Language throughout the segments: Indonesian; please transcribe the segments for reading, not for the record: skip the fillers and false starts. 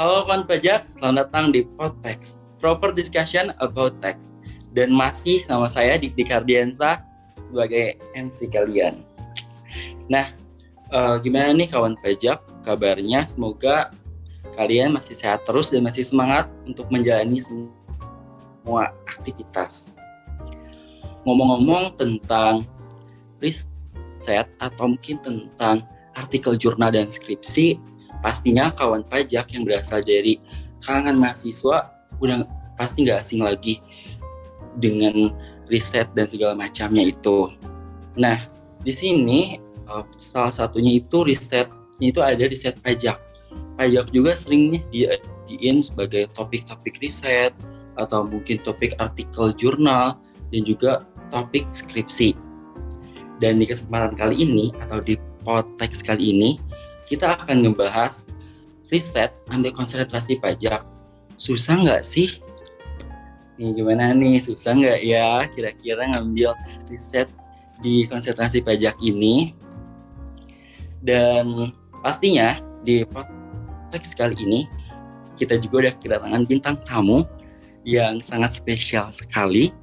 Halo kawan pajak, selamat datang di Podtext, proper discussion about tax. Dan masih sama saya Dik Ardiansa sebagai MC kalian. Nah, gimana nih kawan pajak kabarnya? Semoga kalian masih sehat terus dan masih semangat untuk menjalani semua aktivitas. Ngomong-ngomong tentang riset atau mungkin tentang artikel jurnal dan skripsi, pastinya kawan pajak yang berasal dari kalangan mahasiswa udah pasti nggak asing lagi dengan riset dan segala macamnya itu. Nah, di sini salah satunya itu risetnya itu ada riset pajak. Pajak juga sering dijadiin sebagai topik-topik riset atau mungkin topik artikel jurnal dan juga topik skripsi. Dan di kesempatan kali ini atau di Podtext kali ini kita akan ngebahas riset ambil konsentrasi pajak. Susah nggak sih? Nih gimana nih, susah nggak ya kira-kira ngambil riset di konsentrasi pajak ini? Dan pastinya di Podtext kali ini kita juga udah kedatangan bintang tamu yang sangat spesial sekali.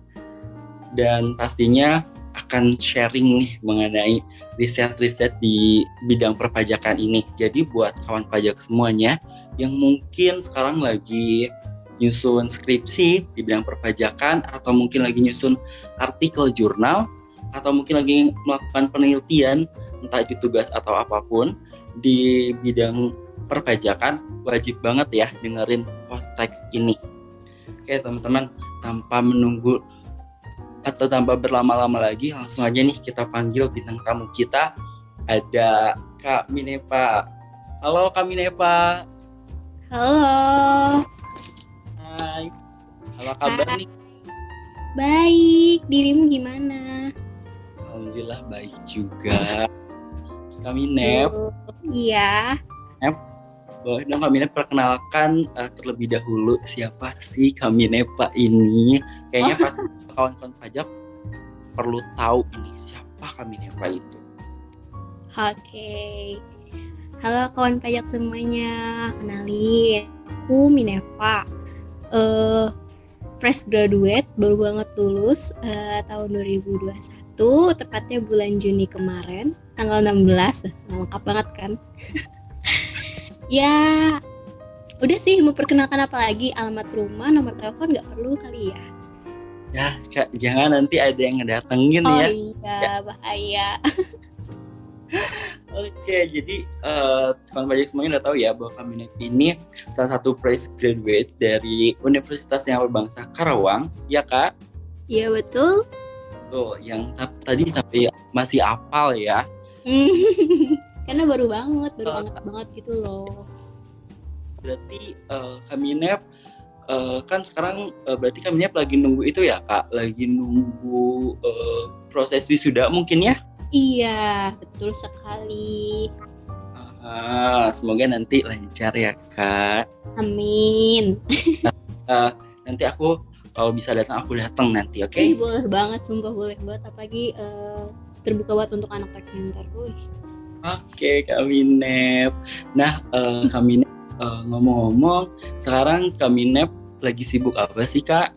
Dan pastinya akan sharing nih mengenai riset-riset di bidang perpajakan ini. Jadi buat kawan pajak semuanya yang mungkin sekarang lagi nyusun skripsi di bidang perpajakan atau mungkin lagi nyusun artikel jurnal atau mungkin lagi melakukan penelitian entah itu tugas atau apapun di bidang perpajakan, wajib banget ya dengerin Podtext ini. Oke teman-teman, tanpa menunggu atau tanpa berlama-lama lagi, langsung aja nih kita panggil bintang tamu kita. Ada Kak Minepa. Halo Kak Minepa. Halo. Hai. Apa kabar nih? Baik, dirimu gimana? Alhamdulillah baik juga. Kak Minep. Iya. Boleh dong Kak Minep perkenalkan terlebih dahulu siapa sih Kak Minepa ini? Kayaknya pasti kawan-kawan pajak perlu tahu ini siapa Kak Minepa itu. Oke. Halo kawan pajak semuanya, kenalin aku Minepa. Fresh graduate, baru banget lulus tahun 2021, tepatnya bulan Juni kemarin, tanggal 16. Lengkap banget kan? Ya, udah sih, mau perkenalkan apa lagi? Alamat rumah, nomor telepon nggak perlu kali ya? Ya Kak, jangan nanti ada yang ngedatengin ya. Oh iya, bahaya. Oke, jadi kawan pajak semuanya udah tahu ya bahwa Kak Minep ini salah satu fresh graduate dari Universitas Yang Berbangsa Karawang, ya Kak? Iya betul. Tuh, yang tadi sampai masih apal ya. Karena baru banget gitu loh. Berarti Kak Minep kan sekarang berarti Kak Minep lagi nunggu itu ya Kak? Lagi nunggu proses wisuda mungkin ya? Iya, betul sekali. Semoga nanti lancar ya Kak. Amin. Nanti aku kalau bisa datang aku datang nanti, oke? Boleh banget, sumpah boleh banget. Apalagi terbuka buat untuk anak tax center. Oke, Kak Minep. Nah, Kak Minep ngomong-ngomong, sekarang Kak Minep lagi sibuk apa sih Kak?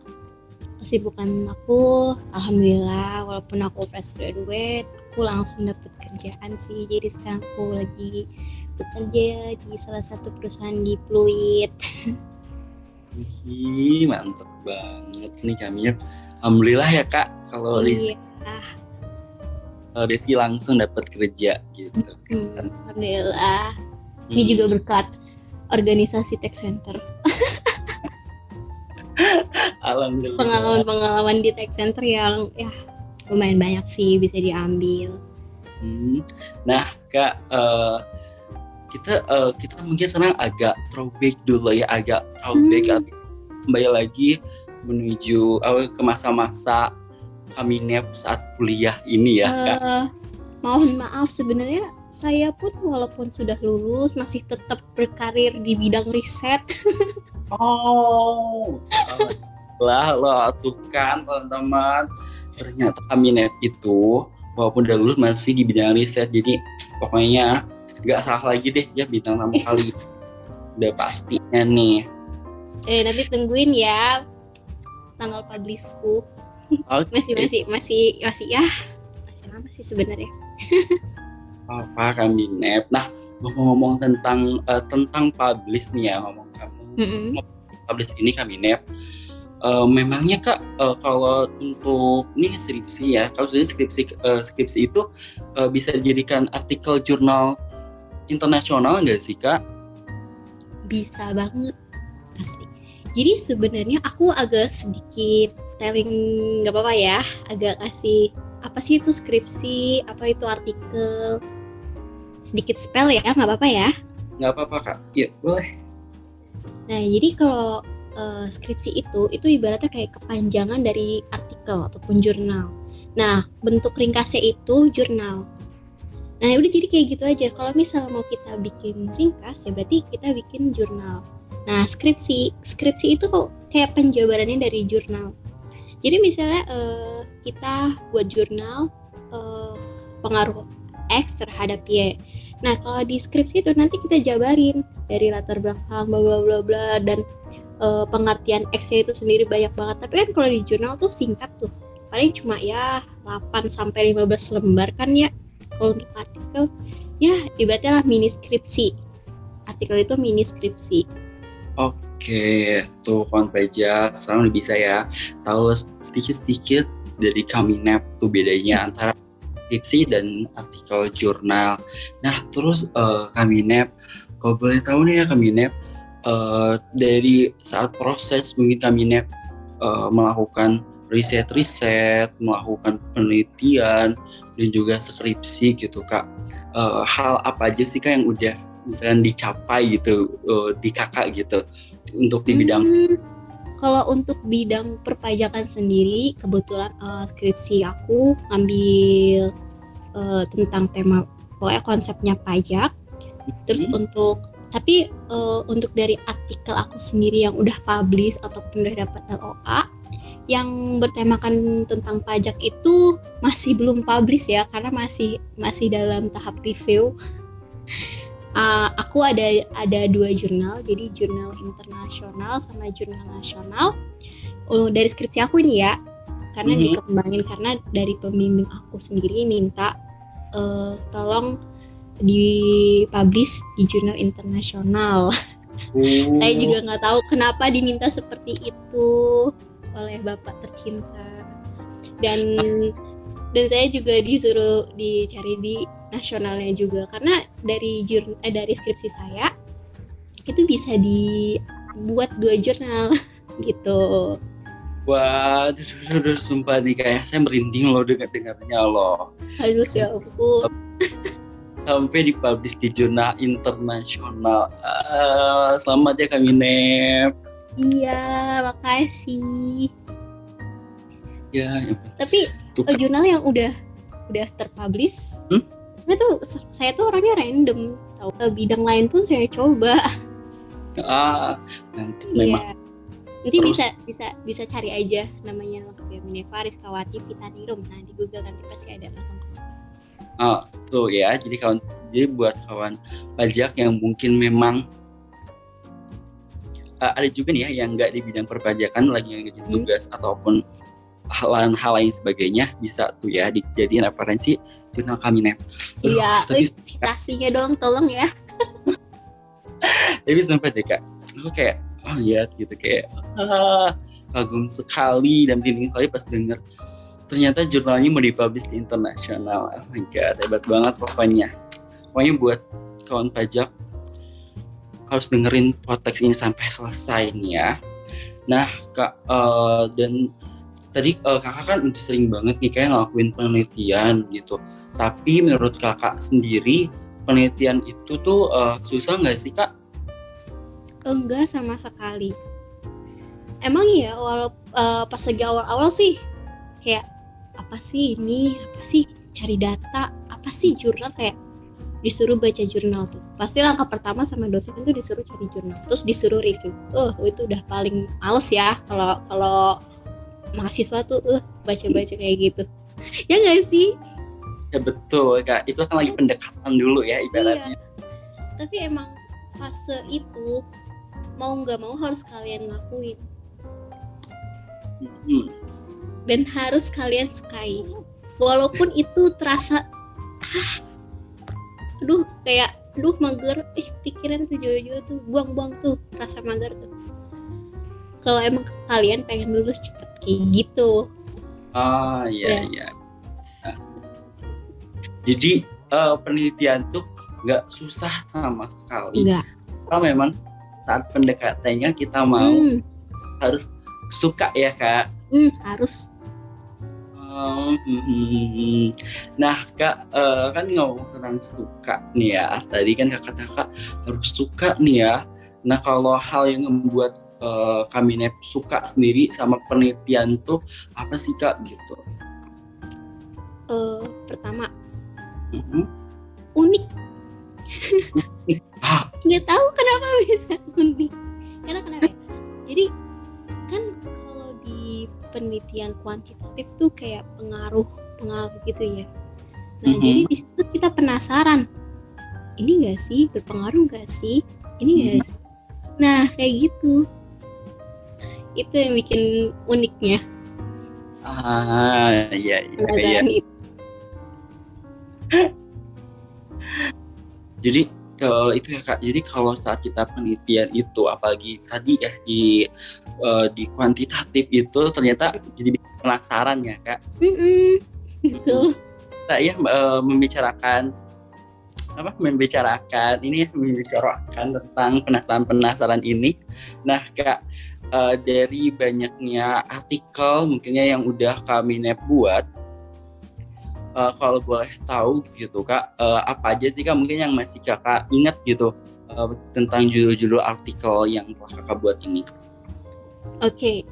Kesibukan aku, alhamdulillah, walaupun aku fresh graduate, aku langsung dapet kerjaan sih. Jadi sekarang aku lagi bekerja di salah satu perusahaan di Pluit. Wih, mantep banget nih Kak Minep. Alhamdulillah ya Kak, kalau Rizky langsung dapat kerja gitu. Alhamdulillah. Ini juga berkat organisasi tax center. Alhamdulillah. Pengalaman di tax center yang ya lumayan banyak sih bisa diambil. Nah Kak, kita mungkin sekarang agak throwback dulu ya, kembali lagi menuju ke masa-masa Kak Minep saat kuliah ini ya Kak. Mohon maaf, sebenarnya saya pun walaupun sudah lulus masih tetap berkarir di bidang riset. Lah tuh kan teman-teman, ternyata Kak Minep itu walaupun udah lulus masih di bidang riset. Jadi pokoknya nggak salah lagi deh ya bintang tamu kali. udah pastinya nih. Nanti tungguin ya tanggal publishku. Oke. Masih ya, masih lama sih sebenarnya. Apa kami Nep. Nah, ngomong-ngomong tentang publish nih ya, ngomong kamu publish ini kami Nep. Memangnya Kak, kalau untuk ini skripsi ya, kalau sudah skripsi itu bisa dijadikan artikel jurnal internasional nggak sih Kak? Bisa banget asli. Jadi sebenarnya aku agak sedikit telling, nggak apa-apa ya, agak kasih apa sih itu skripsi, apa itu artikel, sedikit spell ya, nggak apa-apa ya. Nggak apa-apa Kak, iya boleh. Nah jadi kalau skripsi itu ibaratnya kayak kepanjangan dari artikel ataupun jurnal. Nah bentuk ringkasnya itu jurnal. Nah udah jadi kayak gitu aja. Kalau misal mau kita bikin ringkas ya berarti kita bikin jurnal. Nah skripsi itu kok kayak penjabarannya dari jurnal. Jadi misalnya kita buat jurnal pengaruh X terhadap Y. Nah kalau di skripsi itu nanti kita jabarin dari latar belakang bla bla bla bla dan pengertian X-nya itu sendiri banyak banget. Tapi kan kalau di jurnal tuh singkat tuh, paling cuma ya 8 sampai 15 lembar kan ya. Kalau untuk artikel ya ibaratnya lah mini skripsi. Artikel itu mini skripsi. Oke, tuh kawan pajak sekarang udah bisa ya tahu sedikit-sedikit dari kami Nep tuh bedanya antara skripsi dan artikel jurnal. Nah terus kami Nep, kalau boleh tahu nih ya kami Nep, dari saat proses mungkin kami Nep melakukan riset, melakukan penelitian dan juga skripsi gitu Kak. Hal apa aja sih Kak yang udah misalnya dicapai gitu di Kakak gitu untuk di bidang? Kalau untuk bidang perpajakan sendiri, kebetulan skripsi aku ngambil tentang tema pokoknya konsepnya pajak. Terus untuk dari artikel aku sendiri yang udah publish ataupun udah dapat LOA yang bertemakan tentang pajak itu masih belum publish ya, karena masih dalam tahap review. Aku ada 2 jurnal, jadi jurnal internasional sama jurnal nasional. Dari skripsi aku ini ya, karena dikembangin karena dari pembimbing aku sendiri minta tolong dipublish di jurnal internasional. Saya juga nggak tahu kenapa diminta seperti itu oleh Bapak tercinta. Dan saya juga disuruh dicari di nasionalnya juga, karena dari skripsi saya itu bisa dibuat 2 jurnal gitu. Wah, aduh, sumpah nih kayak saya merinding loh dengarnya loh. Aduh ya ampun. Sampai dipublish di jurnal internasional. Selamat ya Kak Nep. Iya, makasih. Ya. Tapi jurnal yang udah terpublish, saya tuh orangnya random. Tahu bidang lain pun saya coba. Nanti iya. memang. Nanti bisa cari aja namanya lengkapnya Minerva Rizkawati Pitanirum. Nah di Google nanti pasti ada langsung. Tuh ya. Jadi buat kawan pajak yang mungkin memang ada juga nih ya yang nggak di bidang perpajakan lagi ngerjain tugas ataupun hal lain sebagainya, bisa tuh ya dijadiin referensi jurnal kami Nep. Iya, citasinya dong tolong ya. Tapi sampai deh Kak, aku kayak lihat gitu kayak kagum sekali dan merinding sekali pas denger ternyata jurnalnya mau dipublish di internasional. Oh my god, hebat banget pokoknya buat kawan pajak harus dengerin podcast ini sampai selesai nih ya. Nah Kak, dan tadi Kakak kan udah sering banget nih kayak ngelakuin penelitian gitu. Tapi menurut Kakak sendiri penelitian itu tuh susah nggak sih Kak? Enggak sama sekali. Emang ya pas lagi awal-awal sih kayak apa sih cari data, apa sih jurnal, kayak disuruh baca jurnal tuh. Pasti langkah pertama sama dosen tuh disuruh cari jurnal, terus disuruh review. Itu udah paling males ya kalau mahasiswa tuh baca-baca kayak gitu. Ya nggak sih? Ya betul Kak, itu kan lagi pendekatan dulu ya ibaratnya. Iya. Tapi emang fase itu mau nggak mau harus kalian lakuin dan harus kalian sukai, walaupun itu terasa aduh mager, pikiran tuh jauh-jauh tuh, buang-buang tuh rasa mager tuh. Kalau emang kalian pengen lulus cepet kayak gitu. Iya. Jadi penelitian tuh nggak susah sama sekali. Enggak. Kalau memang saat pendekatannya kita mau harus suka ya Kak. Harus. Nah Kak, kan ngomong tentang suka nih ya. Tadi kan Kakak harus suka nih ya. Nah kalau hal yang membuat kami suka sendiri sama penelitian tuh apa sih Kak gitu? Pertama, unik. Nggak tahu kenapa bisa unik. Karena kenapa ya? Jadi kan kalau di penelitian kuantitatif tuh kayak pengaruh gitu ya. Nah jadi di situ kita penasaran, ini nggak sih berpengaruh nggak sih? Ini nggak sih? Nah kayak gitu. Itu yang bikin uniknya. Iya. Itu. Jadi itu ya Kak. Jadi kalau saat kita penelitian itu, apalagi tadi ya di kuantitatif itu ternyata jadi penasaran ya Kak. Gitu. Kita ya membicarakan tentang penasaran ini. Nah Kak, dari banyaknya artikel mungkinnya yang udah kami buat, kalau boleh tahu gitu Kak, apa aja sih Kak mungkin yang masih Kakak ingat gitu tentang judul-judul artikel yang telah Kakak buat ini? Oke.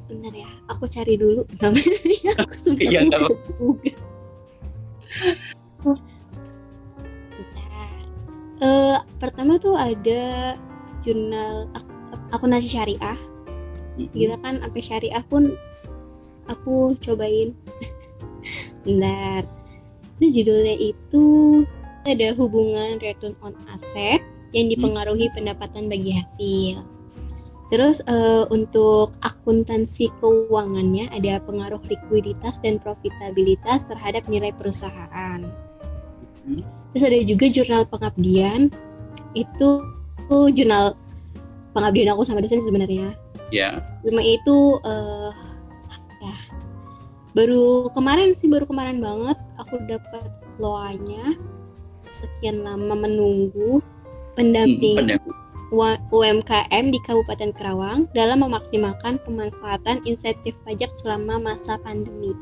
Bentar ya, aku cari dulu namanya. Aku sudah lupa juga. Bentar. Pertama tuh ada jurnal akuntansi syariah. Gila kan, sampai syariah pun aku cobain. Bentar. Itu judulnya itu ada hubungan return on asset yang dipengaruhi pendapatan bagi hasil. Terus untuk akuntansi keuangannya ada pengaruh likuiditas dan profitabilitas terhadap nilai perusahaan. Terus ada juga jurnal pengabdian. Itu jurnal pengabdian aku sama dosen sebenarnya. Ya. Cuma itu baru kemarin banget aku dapat loanya. Sekian lama menunggu pendamping UMKM di Kabupaten Karawang dalam memaksimalkan pemanfaatan insentif pajak selama masa pandemi.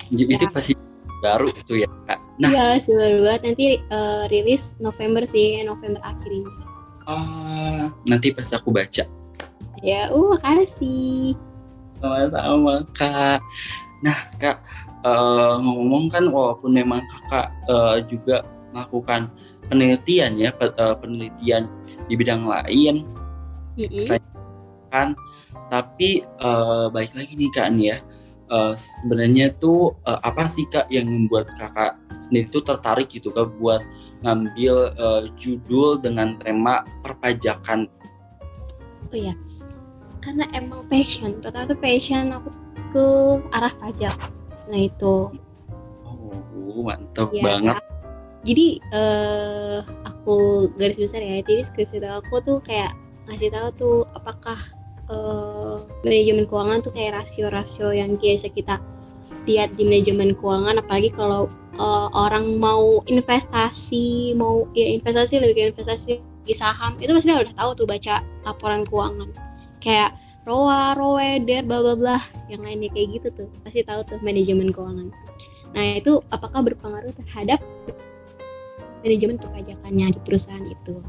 Itu pasti baru tuh ya Kak. Nah, iya sih baru banget, nanti rilis November akhir ini. Nanti pas aku baca. Ya, makasih. Sama-sama Kak. Nah Kak, ngomong kan walaupun memang Kakak juga melakukan penelitian di bidang lain, kan, tapi balik lagi nih Kak nih ya, sebenarnya tuh apa sih Kak yang membuat Kakak sendiri tuh tertarik gitu Kak buat ngambil judul dengan tema perpajakan? Oh iya, karena emang passion aku ke arah pajak. Nah itu. Mantap ya, banget. Jadi aku garis besar ya, jadi skripsi aku tuh kayak ngasih tahu tuh apakah manajemen keuangan tuh kayak rasio-rasio yang biasa kita lihat di manajemen keuangan, apalagi kalau orang mau investasi lebih ke investasi di saham, itu pasti udah tahu tuh baca laporan keuangan kayak ROA, ROEDER, bla bla bla, yang lainnya kayak gitu tuh pasti tahu tuh manajemen keuangan. Nah itu apakah berpengaruh terhadap manajemen perpajakannya di perusahaan itu.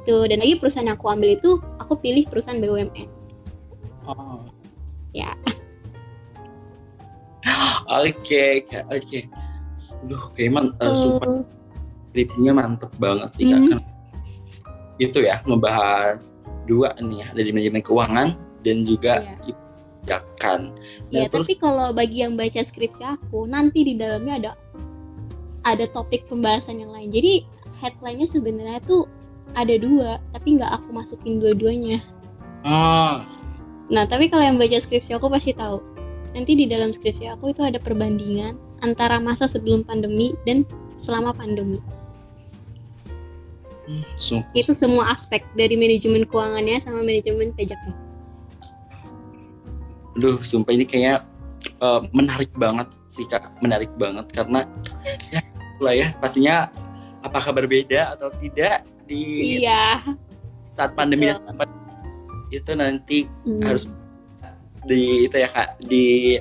Dan lagi perusahaan yang aku ambil itu, aku pilih perusahaan BUMN. Ya. Oke. Duh, kayak sumpah skripsinya mantep banget sih Kak. Itu ya, ngebahas dua nih ya, dari manajemen keuangan dan juga perpajakan. Iya, tapi kalau bagi yang baca skripsi aku, nanti di dalamnya ada topik pembahasan yang lain. Jadi headline-nya sebenarnya tuh ada 2, tapi nggak aku masukin dua-duanya. Nah, tapi kalau yang baca skripsi aku pasti tahu. Nanti di dalam skripsi aku itu ada perbandingan antara masa sebelum pandemi dan selama pandemi. Itu semua aspek dari manajemen keuangannya sama manajemen pajaknya. Aduh, sumpah ini kayak menarik banget sih Kak, menarik banget karena ya lah ya pastinya apakah berbeda atau tidak di saat pandemi itu nanti harus di itu ya Kak, di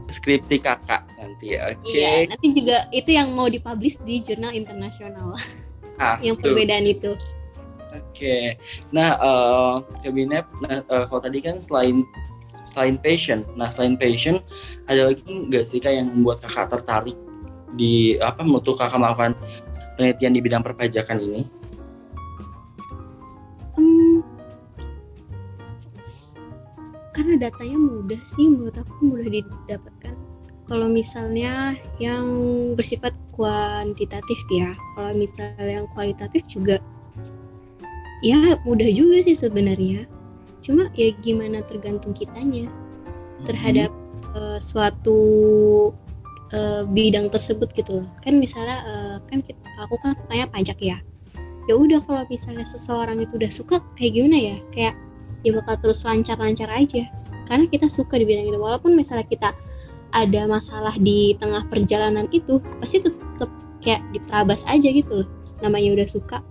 skripsi Kakak nanti. Oke. Iya, nanti juga itu yang mau dipublish di jurnal internasional. Yang perbedaan itu. Oke. Nah, kabinet kalau tadi kan selain passion. Nah, selain passion ada lagi nggak sih Kak yang membuat Kakak tertarik di untuk Kakak melakukan penelitian di bidang perpajakan ini? Karena datanya mudah sih, menurut aku mudah didapatkan. Kalau misalnya yang bersifat kuantitatif ya, kalau misalnya yang kualitatif juga ya mudah juga sih sebenarnya. Cuma ya gimana tergantung kitanya terhadap suatu bidang tersebut gitu loh. Kan misalnya aku kan sukanya pajak ya. Ya udah, kalau misalnya seseorang itu udah suka kayak gimana ya, kayak ya bakal terus lancar-lancar aja. Karena kita suka di bidang itu. Walaupun misalnya kita ada masalah di tengah perjalanan itu, pasti tetap kayak diterabas aja gitu loh. Namanya udah suka.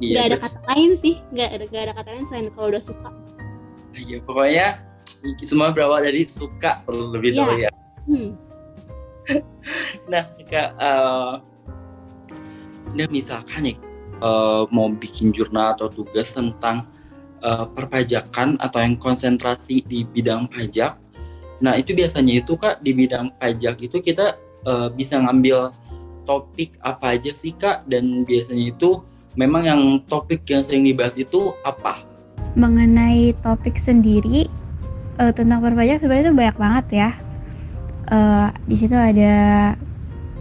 Gak ada kata lain sih, gak ada kata lain selain kalau udah suka. Iya, pokoknya semua berawal dari suka terlebih dahulu ya. Nah, Kak, misalkan nih mau bikin jurnal atau tugas tentang perpajakan atau yang konsentrasi di bidang pajak. Nah, itu biasanya itu Kak, di bidang pajak itu kita bisa ngambil topik apa aja sih Kak, dan biasanya itu memang yang topik yang sering dibahas itu apa? Mengenai topik sendiri tentang perpajak sebenarnya itu banyak banget ya. Di situ ada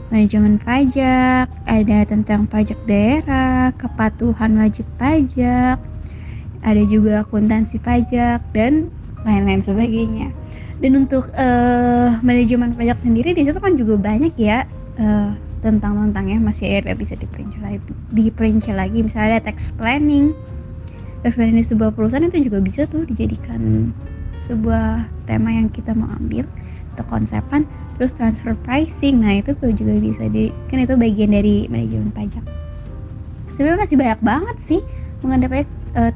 manajemen pajak, ada tentang pajak daerah, kepatuhan wajib pajak, ada juga akuntansi pajak dan lain-lain sebagainya. Dan untuk manajemen pajak sendiri di situ kan juga banyak ya tentangnya, masih ada bisa diperinci lagi. Misalnya ada tax planning di sebuah perusahaan, itu juga bisa tuh dijadikan sebuah tema yang kita mau ambil atau konsepan. Terus transfer pricing, nah itu tuh juga bisa kan itu bagian dari manajemen pajak. Sebenarnya masih banyak banget sih mengenai pajak,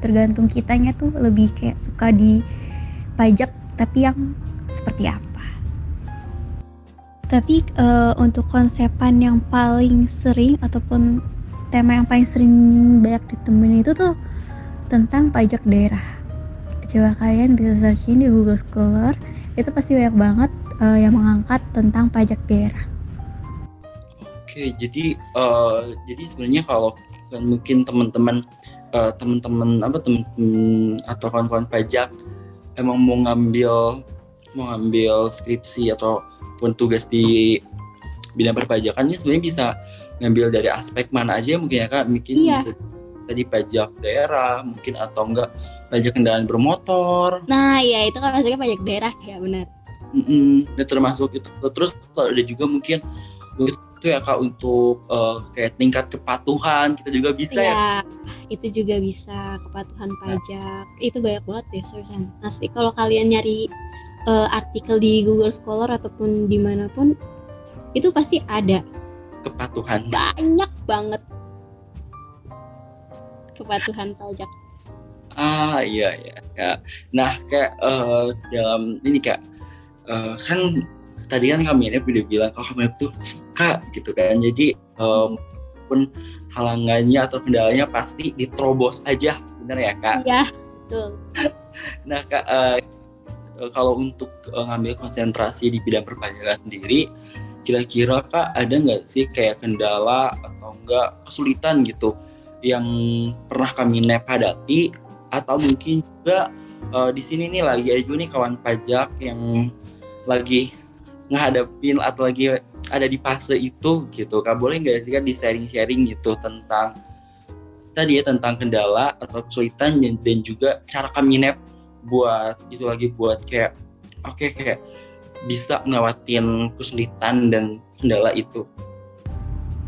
tergantung kitanya tuh lebih kayak suka di pajak tapi yang seperti apa. Tapi untuk konsepan yang paling sering ataupun tema yang paling sering banyak ditemuin itu tuh tentang pajak daerah. Coba kalian bisa searching di Google Scholar, itu pasti banyak banget yang mengangkat tentang pajak daerah. Oke, jadi sebenarnya kalau mungkin teman-teman atau kawan-kawan pajak emang mau ngambil skripsi ataupun tugas di bidang perpajakan, ini sebenarnya bisa ngambil dari aspek mana aja mungkin ya Kak, mungkin bisa tadi pajak daerah mungkin, atau enggak pajak kendaraan bermotor. Nah ya itu kan maksudnya pajak daerah ya, benar. Dan termasuk itu, terus ada juga mungkin itu ya Kak untuk kayak tingkat kepatuhan kita juga bisa ya. Itu juga bisa kepatuhan pajak. Itu banyak banget ya seriusan. Asli kalau kalian nyari artikel di Google Scholar ataupun dimanapun itu pasti ada kepatuhan. Banyak banget kepatuhan pajak. Iya Kak. Nah kayak dalam ini Kak, kan tadi kan kami ini udah bilang kalau kami tuh suka gitu kan, jadi pun halangannya atau kendalanya pasti diterobos aja, bener ya Kak? Iya, betul. Nah Kak, kalau untuk ngambil konsentrasi di bidang perpajakan sendiri, kira-kira Kak ada nggak sih kayak kendala atau enggak kesulitan gitu yang pernah kami hadapi, atau mungkin juga di sini nih lagi aja nih kawan pajak yang lagi ngehadapin atau lagi ada di fase itu gitu Kak, boleh nggak sih Kak di sharing-sharing gitu tentang tadi ya, tentang kendala atau kesulitan dan juga cara kami buat itu lagi, buat kayak oke, kayak bisa ngelewatin kesulitan dan kendala itu.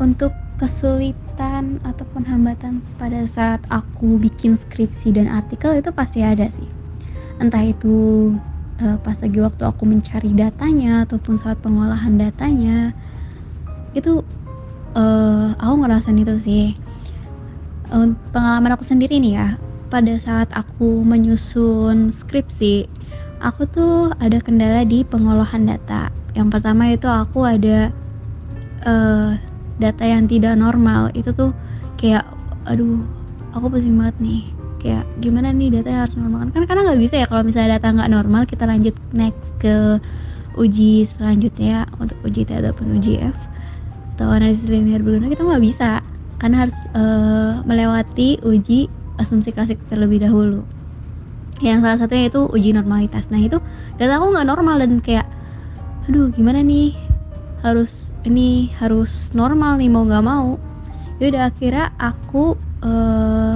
Untuk kesulitan ataupun hambatan pada saat aku bikin skripsi dan artikel itu pasti ada sih. Entah itu pas lagi waktu aku mencari datanya ataupun saat pengolahan datanya, itu aku ngerasain itu sih. Pengalaman aku sendiri nih ya, pada saat aku menyusun skripsi, aku tuh ada kendala di pengolahan data. Yang pertama itu aku ada data yang tidak normal. Itu tuh kayak aduh, aku pusing banget nih. Kayak gimana nih datanya harus normal kan, karena nggak bisa ya kalau misalnya data nggak normal kita lanjut next ke uji selanjutnya untuk uji T ataupun uji F atau analisis linear berguna, kita nggak bisa karena harus melewati uji asumsi klasik terlebih dahulu. Yang salah satunya itu uji normalitas. Nah itu data aku nggak normal dan kayak aduh gimana nih, harus normal nih mau nggak mau. Yaudah akhirnya aku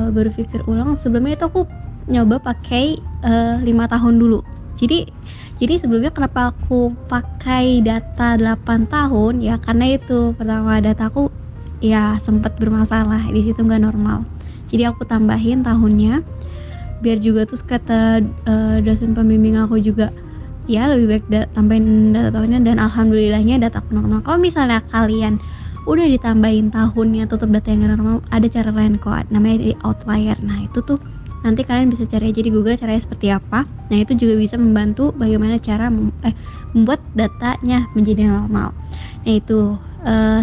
berpikir ulang. Sebelumnya itu aku nyoba pakai 5 tahun dulu. Jadi sebelumnya kenapa aku pakai data 8 tahun ya, karena itu pertama data aku ya sempat bermasalah di situ, nggak normal. Jadi aku tambahin tahunnya biar juga, terus kata dosen pembimbing aku juga ya lebih baik tambahin data tahunnya, dan alhamdulillahnya data aku normal. Kalau misalnya kalian udah ditambahin tahunnya tetap data yang normal, ada cara lain kok, namanya di outlier. Nah itu tuh nanti kalian bisa cari aja di Google caranya seperti apa. Nah itu juga bisa membantu bagaimana cara membuat datanya menjadi normal. Nah itu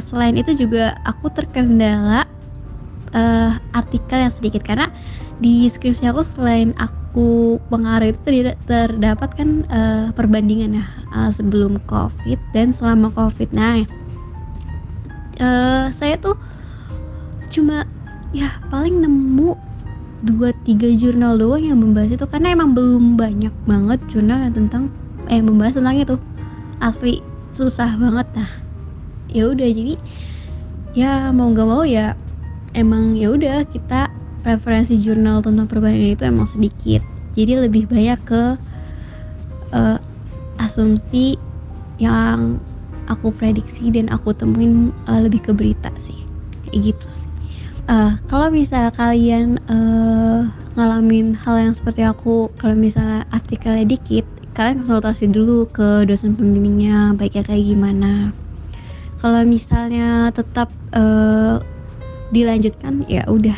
selain itu juga aku terkendala artikel yang sedikit, karena di skripsi aku selain aku pengarah itu terdapat kan perbandingan ya sebelum COVID dan selama COVID. Nah saya tuh cuma ya paling nemu 2-3 jurnal doang yang membahas itu, karena emang belum banyak banget jurnal yang tentang membahas tentang itu, asli susah banget. Nah ya udah, jadi ya mau nggak mau ya emang ya udah, kita referensi jurnal tentang perbandingan itu emang sedikit, jadi lebih banyak ke asumsi yang aku prediksi dan aku temuin lebih ke berita sih, kayak gitu sih. Kalau misal kalian ngalamin hal yang seperti aku, kalau misalnya artikelnya dikit, kalian konsultasi dulu ke dosen pembimbingnya baiknya kayak gimana. Kalau misalnya tetap dilanjutkan ya udah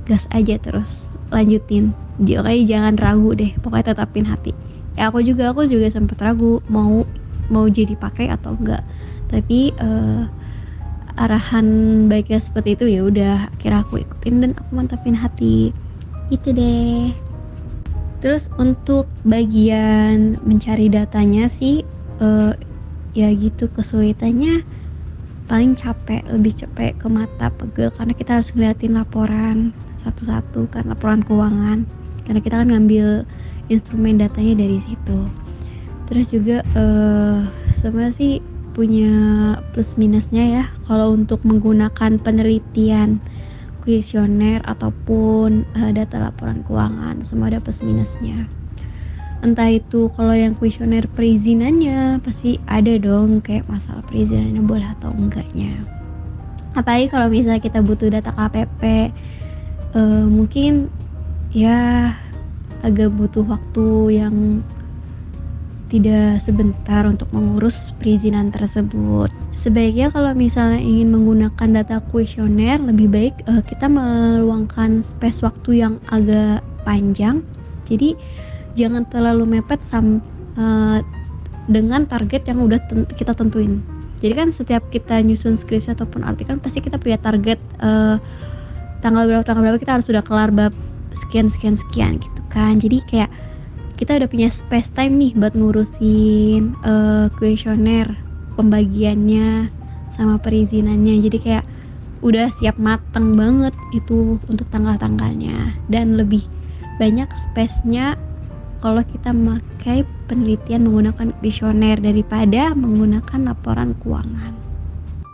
gas aja terus lanjutin. Oke, jangan ragu deh, pokoknya tetapin hati. Ya aku juga sempat ragu mau jadi pakai atau enggak, tapi arahan baiknya seperti itu ya udah akhirnya aku ikutin dan aku mantapin hati gitu deh. Terus untuk bagian mencari datanya sih ya gitu, kesulitannya paling lebih capek ke mata, pegel, karena kita harus ngeliatin laporan satu-satu kan, laporan keuangan, karena kita kan ngambil instrumen datanya dari situ. Terus juga sebenarnya sih punya plus minusnya ya kalau untuk menggunakan penelitian, kuesioner ataupun data laporan keuangan, semua ada plus minusnya. Entah itu kalau yang kuesioner perizinannya pasti ada dong kayak masalah perizinannya boleh atau enggaknya. Apalagi kalau misalnya kita butuh data KPP, mungkin ya agak butuh waktu yang tidak sebentar untuk mengurus perizinan tersebut. Sebaiknya kalau misalnya ingin menggunakan data kuesioner, lebih baik kita meluangkan space waktu yang agak panjang. Jadi jangan terlalu mepet dengan target yang udah kita tentuin. Jadi kan setiap kita nyusun skripsi ataupun artikel pasti kita punya target tanggal berapa kita harus sudah kelar bab sekian gitu kan. Jadi kayak kita udah punya space time nih buat ngurusin kuesioner, pembagiannya sama perizinannya. Jadi kayak udah siap mateng banget itu untuk tanggal-tanggalnya, dan lebih banyak space-nya kalau kita memakai penelitian menggunakan kuesioner daripada menggunakan laporan keuangan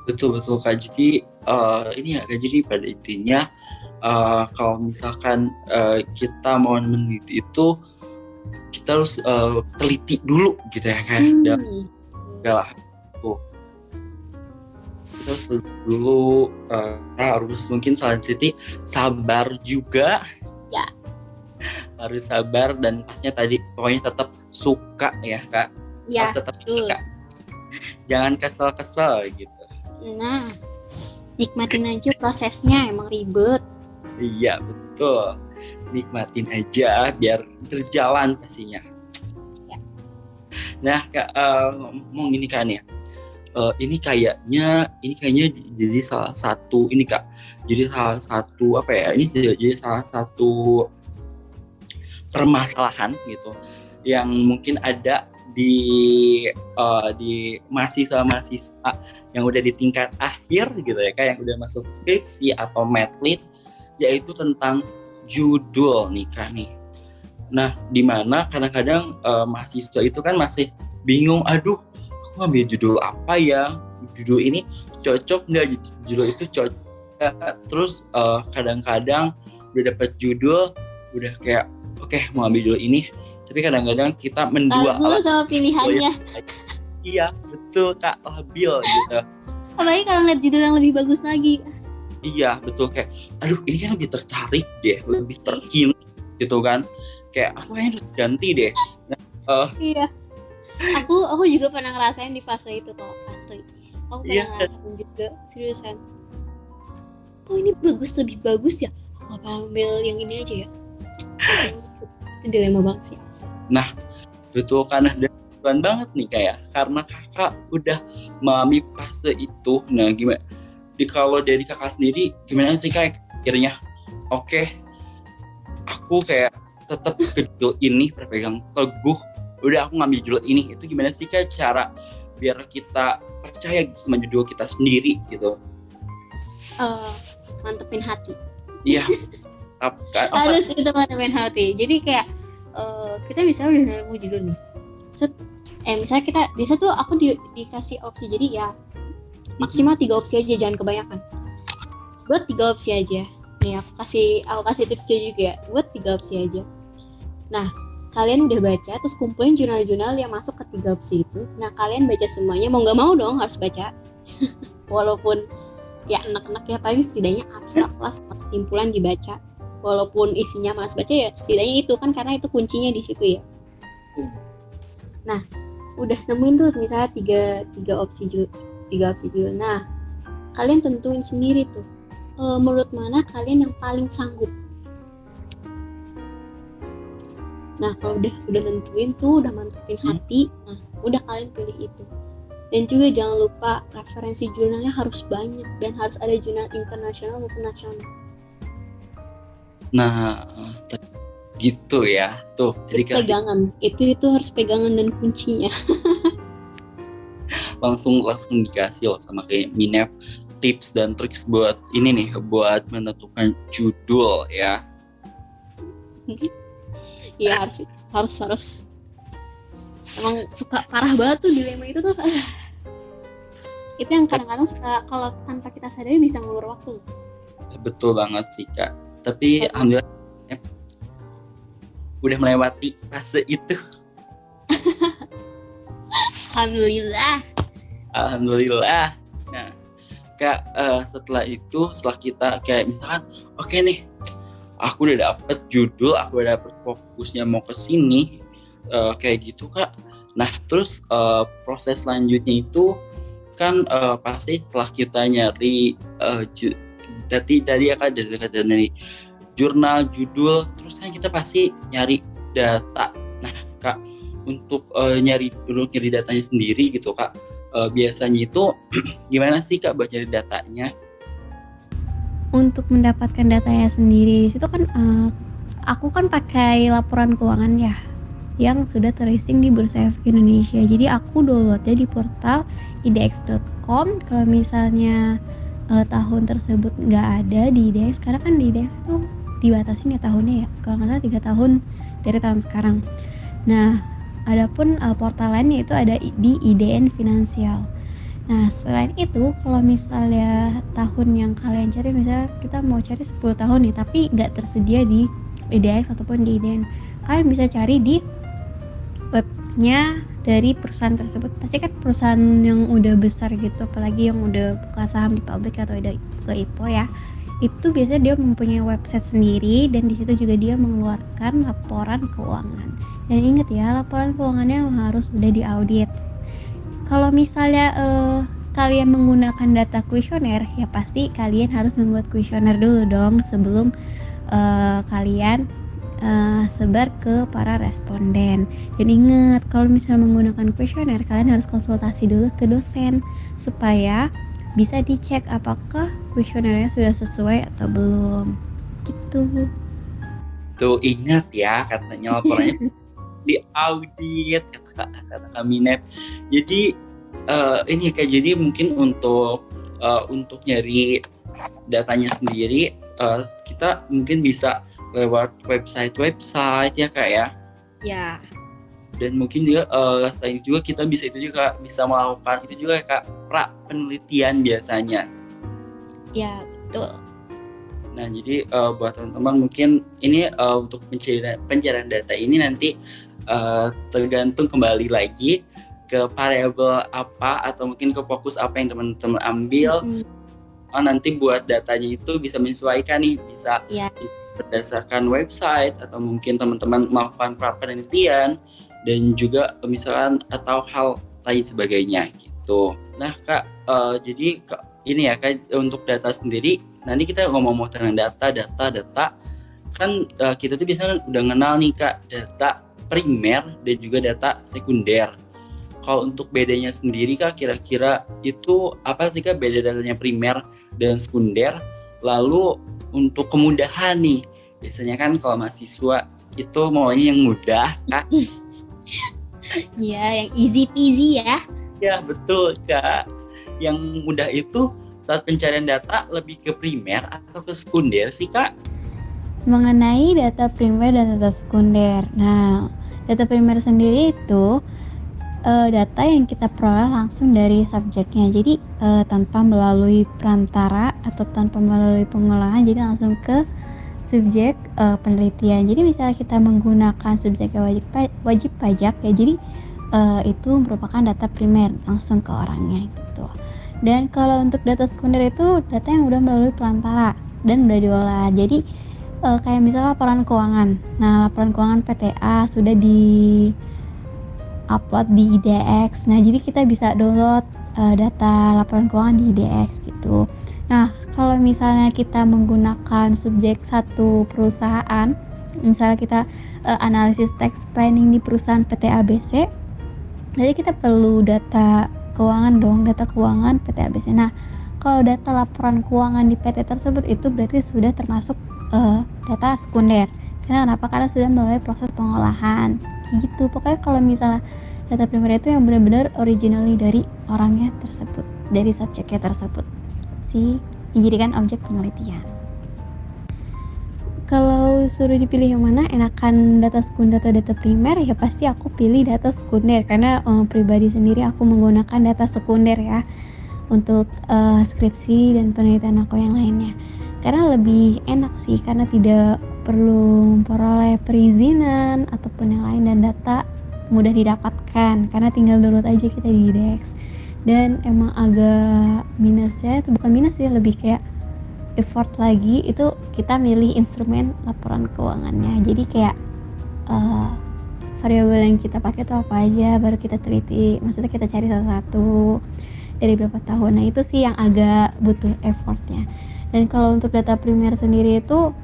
Betul betul Kak. Jadi ini ya Kak, jadi pada intinya kalau misalkan kita mau meneliti itu kita harus teliti dulu gitu ya Kak. Dan segala tuh kita harus teliti dulu, harus mungkin salah teliti, sabar juga. Ya. Harus sabar dan pastinya tadi pokoknya tetap suka ya Kak. Ya, Harus tetap betul. suka. Jangan kesel-kesel gitu. Nah, nikmatin aja prosesnya, emang ribet. Iya betul, nikmatin aja biar berjalan pastinya. Ya. Nah Kak, ngomong ini kan ya, ini kayaknya jadi salah satu ini Kak, jadi salah satu apa ya, ini jadi salah satu permasalahan gitu yang mungkin ada di mahasiswa yang udah di tingkat akhir gitu ya Kak, yang udah masuk skripsi atau medlit, yaitu tentang judul nih Kak nih. Nah, dimana kadang-kadang mahasiswa itu kan masih bingung, aduh aku ngambil judul apa ya, judul ini cocok nggak, judul itu cocok nggak? Terus kadang-kadang udah dapet judul udah kayak oke, mau ambil judul ini, tapi kadang-kadang kita mendua Lagu sama pilihannya. Iya betul Kak, labil gitu. Apalagi kalau ngeliat judul yang lebih bagus lagi. Iya betul, kayak aduh ini kan lebih tertarik deh, lebih terkilik gitu kan, kayak aku kayaknya harus ganti deh. Iya. Aku juga pernah ngerasain di fase itu kok, asli. Aku pernah ngerasain juga, seriusan. Kok ini lebih bagus ya? Aku apa ambil yang ini aja ya? Itu dilema banget sih. Nah betul kan, dan banget nih kayak karena kakak udah mengalami fase itu. Nah gimana? Kalau dari kakak sendiri gimana sih Kak akhirnya oke, aku kayak tetap ke judul ini berpegang teguh, udah aku ngambil judul ini. Itu gimana sih Kak cara biar kita percaya sama judul kita sendiri gitu? Mantepin hati. Iya. Harus itu mantepin hati. Jadi kayak kita misalnya udah nemu judul nih, misalnya kita biasa tuh aku dikasih opsi, jadi ya maksimal 3 opsi aja, jangan kebanyakan. Buat 3 opsi aja. Nih aku kasih tipsnya juga, buat 3 opsi aja. Nah, kalian udah baca, terus kumpulin jurnal-jurnal yang masuk ke 3 opsi itu. Nah, kalian baca semuanya, mau nggak mau dong harus baca. Walaupun ya enak-enak ya, paling setidaknya abstrak lah sama kesimpulan dibaca. Walaupun isinya malas baca ya setidaknya itu kan, karena itu kuncinya di situ ya. Nah, udah nemuin tuh misalnya 3 opsi judul. Nah, kalian tentuin sendiri tuh menurut mana kalian yang paling sanggup. Nah, kalau udah nentuin tuh, udah mantepin hati, nah udah kalian pilih itu. Dan juga jangan lupa referensi jurnalnya harus banyak dan harus ada jurnal internasional maupun nasional. Nah, gitu ya, tuh. Itu pegangan, itu harus pegangan dan kuncinya. langsung dikasih loh sama kayak Minep tips dan trik buat ini nih, buat menentukan judul ya. Iya harus. Emang suka parah banget tuh dilema itu tuh. Itu yang kadang-kadang suka kalau tanpa kita sadari bisa ngulur waktu. Betul banget sih Kak. Tapi alhamdulillah udah melewati fase itu. Alhamdulillah. Nah Kak, setelah kita kayak misalkan oke nih, aku udah dapet judul, aku udah dapet fokusnya mau ke sini, kayak gitu Kak. Nah terus proses selanjutnya itu kan pasti setelah kita nyari tadi ya Kak, dari jurnal, judul, terus kan kita pasti nyari data. Nah Kak, untuk nyari datanya sendiri gitu Kak, biasanya itu gimana sih Kak buat nyari datanya? Untuk mendapatkan datanya sendiri, di situ kan aku kan pakai laporan keuangan ya, yang sudah terlisting di Bursa Efek Indonesia. Jadi aku downloadnya di portal idx.com. Kalau misalnya tahun tersebut nggak ada di IDX, karena kan di IDX itu dibatasin ya tahunnya ya, kalau nggak salah 3 tahun dari tahun sekarang. Nah, adapun portal lainnya itu ada di IDN Finansial. Nah, selain itu, kalau misalnya tahun yang kalian cari, misalnya kita mau cari 10 tahun nih, tapi nggak tersedia di IDX ataupun di IDN, kalian bisa cari di webnya dari perusahaan tersebut. Pasti kan perusahaan yang udah besar gitu, apalagi yang udah buka saham di publik atau udah buka IPO ya, itu biasanya dia mempunyai website sendiri, dan di situ juga dia mengeluarkan laporan keuangan. Dan ingat ya, laporan keuangannya harus sudah diaudit. Kalau misalnya kalian menggunakan data kuesioner, ya pasti kalian harus membuat kuesioner dulu dong sebelum kalian sebar ke para responden. Dan ingat, kalau misalnya menggunakan kuesioner, kalian harus konsultasi dulu ke dosen supaya bisa dicek apakah kuesionernya sudah sesuai atau belum. Gitu. Tuh ingat ya, katanya laporannya diaudit, kata kami Nep. Jadi ini kayak, jadi mungkin untuk nyari datanya sendiri, kita mungkin bisa lewat website ya Kak ya. Ya, Dan mungkin juga selain itu juga kita bisa melakukan itu juga Kak, pra penelitian biasanya. ya betul. Nah, jadi buat teman-teman mungkin ini untuk pencarian data ini nanti tergantung kembali lagi ke variabel apa atau mungkin ke fokus apa yang teman-teman ambil. Nanti buat datanya itu bisa menyesuaikan nih, bisa berdasarkan website atau mungkin teman-teman melakukan penelitian dan juga misalkan atau hal lain sebagainya gitu. Nah Kak, jadi ini ya Kak, untuk data sendiri nanti kita ngomong tentang data kan kita tuh biasanya udah kenal nih Kak, data primer dan juga data sekunder. Kalau untuk bedanya sendiri Kak, kira-kira itu apa sih Kak beda datanya primer dan sekunder? Lalu untuk kemudahan nih, biasanya kan kalau mahasiswa itu maunya yang mudah Kak. Ya, yang easy peasy ya. Ya betul Kak. Yang mudah itu saat pencarian data lebih ke primer atau ke sekunder sih Kak? Mengenai data primer dan data sekunder. Nah, data primer sendiri itu data yang kita peroleh langsung dari subjeknya. Jadi tanpa melalui perantara atau tanpa melalui pengolahan, jadi langsung ke subjek penelitian. Jadi misalnya kita menggunakan subjeknya wajib pajak ya, jadi itu merupakan data primer langsung ke orangnya gitu. Dan kalau untuk data sekunder itu data yang udah melalui perantara dan udah diolah. Jadi kayak misalnya laporan keuangan. Nah, laporan keuangan PTA sudah di upload di IDX. Nah, jadi kita bisa download data laporan keuangan di IDX gitu. Nah, kalau misalnya kita menggunakan subjek satu perusahaan, misalnya kita analisis tax planning di perusahaan PT ABC, jadi kita perlu data keuangan dong, data keuangan PT ABC. Nah, kalau data laporan keuangan di PT tersebut itu berarti sudah termasuk data sekunder. Kenapa? Karena sudah melalui proses pengolahan. Gitu. Pokoknya kalau misalnya data primer itu yang benar-benar originally dari orangnya tersebut, dari subjeknya tersebut, dijadikan objek penelitian. Kalau suruh dipilih yang mana, enakan data sekunder atau data primer, ya pasti aku pilih data sekunder karena pribadi sendiri aku menggunakan data sekunder ya untuk skripsi dan penelitian aku yang lainnya. Karena lebih enak sih, karena tidak perlu memperoleh perizinan ataupun yang lain, dan data mudah didapatkan karena tinggal download aja kita di IDX. Dan emang agak minusnya itu bukan minus sih, lebih kayak effort lagi, itu kita milih instrumen laporan keuangannya. Jadi kayak variabel yang kita pakai itu apa aja, baru kita teliti, maksudnya kita cari satu-satu dari berapa tahun. Nah, itu sih yang agak butuh effortnya. Dan kalau untuk data primer sendiri itu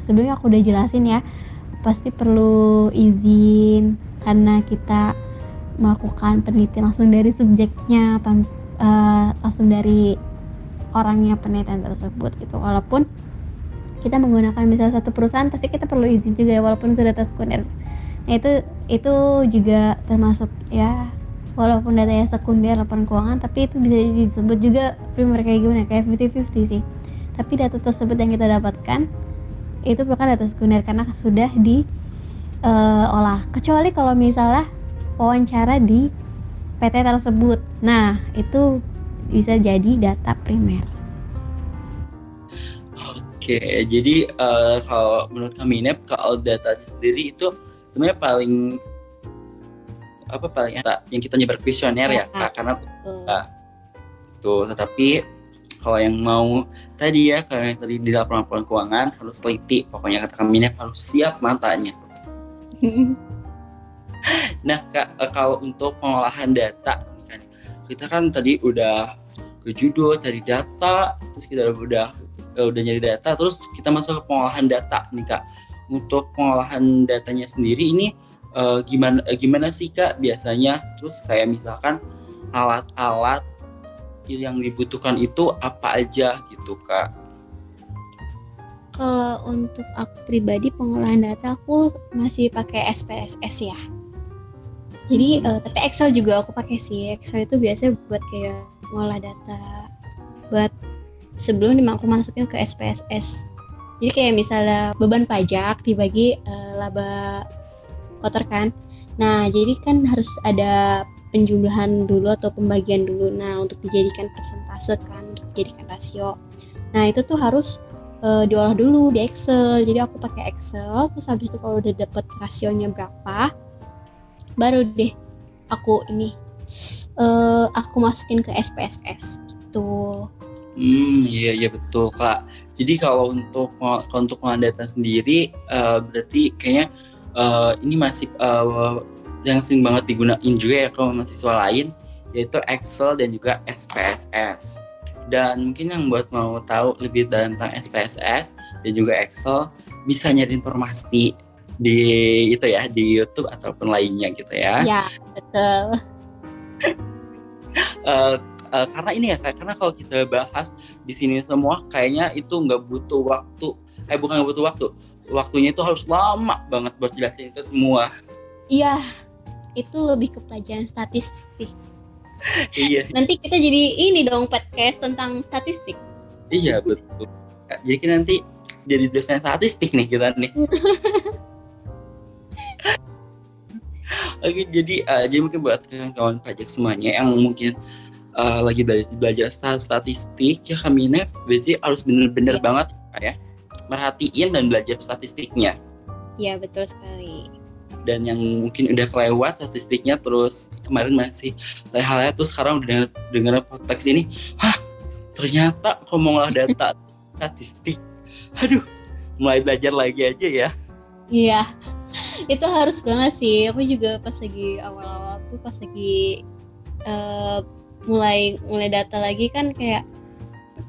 sebelumnya aku udah jelasin ya, pasti perlu izin karena kita melakukan penelitian langsung dari subjeknya, langsung dari orangnya penelitian tersebut gitu. Walaupun kita menggunakan misalnya satu perusahaan, pasti kita perlu izin juga ya, walaupun itu data sekunder. Nah, itu juga termasuk ya, walaupun datanya sekunder laporan keuangan, tapi itu bisa disebut juga primer, kayak gimana, kayak 50-50 sih. Tapi data tersebut yang kita dapatkan itu bukan data sekunder karena sudah diolah. Kecuali kalau misalnya wawancara di PT tersebut. Nah, itu bisa jadi data primer. Oke, jadi kalau menurut kami ini kalau data sendiri itu sebenarnya paling yang kita nyebar kuesioner ya Kak, karena tuh. Tetapi kalau yang mau tadi ya, kalau yang tadi di laporan keuangan harus teliti, pokoknya kata kami ini harus siap matanya. Nah Kak, kalau untuk pengolahan data kita kan tadi udah ke judul cari data, terus kita udah nyari data, terus kita masuk ke pengolahan data nih Kak. Untuk pengolahan datanya sendiri ini gimana sih Kak biasanya? Terus kayak misalkan alat-alat yang dibutuhkan itu apa aja gitu Kak? Kalau untuk aku pribadi pengolahan data aku masih pakai SPSS ya. Jadi tapi Excel juga aku pakai sih. Excel itu biasanya buat kayak ngolah data, buat sebelum aku masukin ke SPSS. Jadi kayak misalnya beban pajak dibagi laba kotor kan. Nah jadi kan harus ada penjumlahan dulu atau pembagian dulu. Nah untuk dijadikan persentase kan, untuk dijadikan rasio. Nah itu tuh harus diolah dulu di Excel. Jadi aku pakai Excel. Terus habis itu kalau udah dapet rasionya berapa, baru deh aku aku masukin ke SPSS gitu. Iya betul Kak. Jadi kalau untuk pengolahan data sendiri berarti kayaknya ini masih yang sering banget digunain juga ya kalau mahasiswa lain, yaitu Excel dan juga SPSS. Dan mungkin yang buat mau tahu lebih dalam tentang SPSS dan juga Excel, bisa nyari informasi di itu ya, di YouTube ataupun lainnya gitu ya. Ya betul. Karena ini ya, karena kalau kita bahas di sini semua kayaknya itu nggak butuh waktu, bukan nggak butuh waktu, waktunya itu harus lama banget buat jelasin itu semua. Iya, itu lebih ke pelajaran statistik sih. Iya. Nanti kita jadi ini dong podcast tentang statistik. Iya betul. Jadi nanti jadi dosen statistik nih kita nih. Oke, jadi mungkin buat kawan-kawan pajak semuanya yang mungkin lagi belajar statistik ya, kami ini berarti harus bener-bener banget ya merhatiin dan belajar statistiknya. Iya betul sekali. Dan yang mungkin udah kelewat statistiknya, terus kemarin masih kayak halnya, terus sekarang udah denger podcast ini, ternyata ngolah data statistik, aduh, mulai belajar lagi aja ya. Iya, itu harus banget sih. Aku juga pas lagi awal-awal tuh, pas lagi mulai data lagi kan, kayak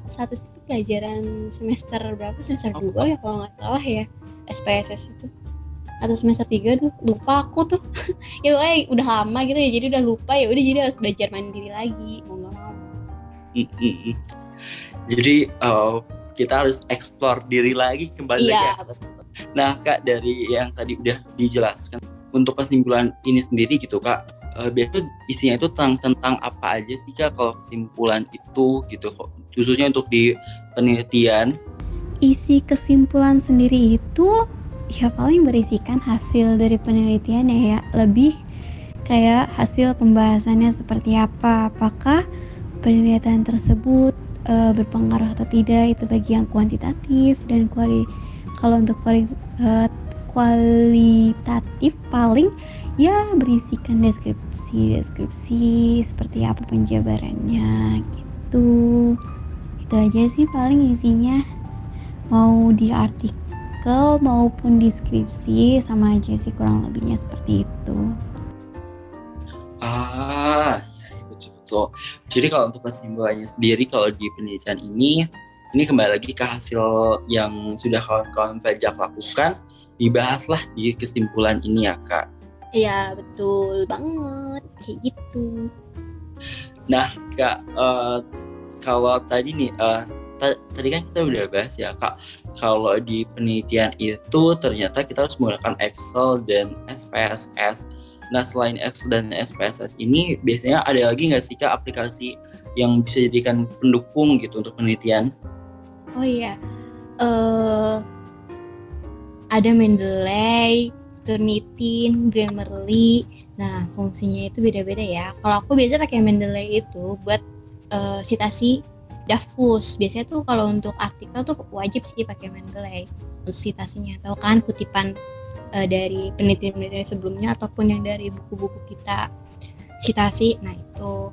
statistik itu pelajaran semester berapa? Semester 2 ya kalau nggak salah ya, SPSS itu. Atau semester 3 tuh, lupa aku tuh. Ya udah lama gitu ya, jadi udah lupa, ya udah jadi harus belajar mandiri lagi, mau nggak mau. Jadi kita harus explore diri lagi kembali ya. Betul. Nah Kak, dari yang tadi udah dijelaskan, untuk kesimpulan ini sendiri gitu Kak, biasanya isinya itu tentang apa aja sih Kak kalau kesimpulan itu gitu, khususnya untuk di penelitian? Isi kesimpulan sendiri itu ya paling berisikan hasil dari penelitiannya ya, lebih kayak hasil pembahasannya seperti apa, apakah penelitian tersebut berpengaruh atau tidak, itu bagi yang kuantitatif. Dan kalau untuk kualitatif paling ya berisikan deskripsi seperti apa penjabarannya gitu. Itu aja sih paling isinya, mau di artikel maupun deskripsi sama aja sih kurang lebihnya seperti itu. Ya, betul. Jadi kalau untuk kesimpulannya sendiri, kalau di penelitian ini kembali lagi ke hasil yang sudah kawan-kawan pajak lakukan, dibahaslah di kesimpulan ini ya Kak. Iya betul banget, kayak gitu. Nah Kak, kalau tadi nih tadi kan kita udah bahas ya Kak, kalau di penelitian itu ternyata kita harus menggunakan Excel dan SPSS. Nah selain Excel dan SPSS ini, biasanya ada lagi nggak sih Kak aplikasi yang bisa dijadikan pendukung gitu untuk penelitian? Oh iya, ada Mendeley, Turnitin, Grammarly. Nah, fungsinya itu beda-beda ya. Kalau aku biasa pakai Mendeley itu buat citasi Davpus. Biasanya tuh kalau untuk artikel tuh wajib sih pakai Mendeley untuk citasinya. Tahu kan kutipan dari penelitian-penelitian sebelumnya ataupun yang dari buku-buku kita citasi. Nah, itu